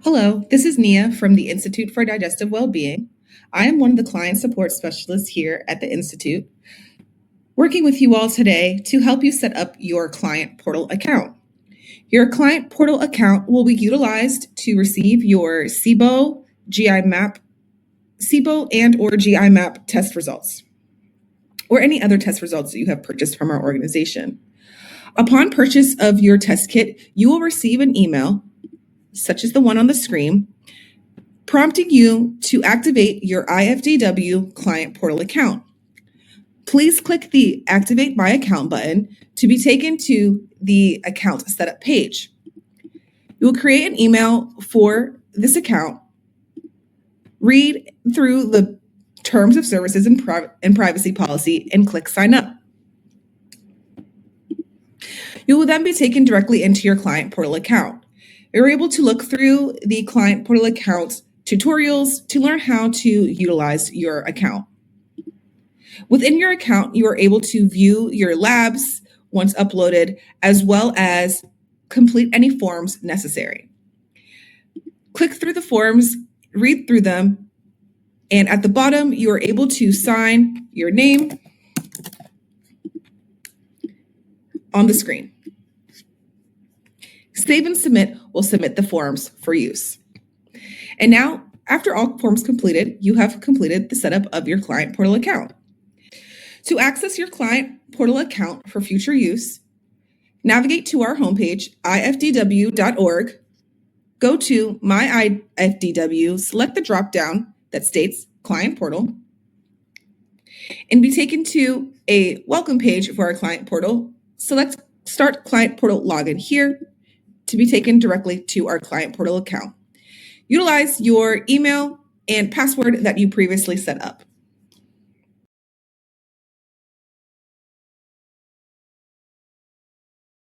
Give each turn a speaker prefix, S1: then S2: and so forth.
S1: Hello, this is Nia from the Institute for Digestive Wellbeing. I am one of the client support specialists here at the Institute, working with you all today to help you set up your client portal account. Your client portal account will be utilized to receive your SIBO, SIBO and or GI map test results, or any other test results that you have purchased from our organization. Upon purchase of your test kit, you will receive an email, such as the one on the screen, prompting you to activate your IFDW Client Portal account. Please click the Activate My Account button to be taken to the account setup page. You will create an email for this account, read through the terms of services and privacy policy, and click Sign Up. You will then be taken directly into your Client Portal account. You're able to look through the Client Portal account tutorials to learn how to utilize your account. Within your account, you are able to view your labs once uploaded, as well as complete any forms necessary. Click through the forms, read through them, and at the bottom, you are able to sign your name on the screen. Save and Submit will submit the forms for use. And now, after all forms completed, you have completed the setup of your Client Portal account. To access your Client Portal account for future use, navigate to our homepage, ifdw.org, go to My IFDW, select the drop-down that states Client Portal, and be taken to a welcome page for our Client Portal. Select Start Client Portal Login here to be taken directly to our Client Portal account. Utilize your email and password that you previously set up.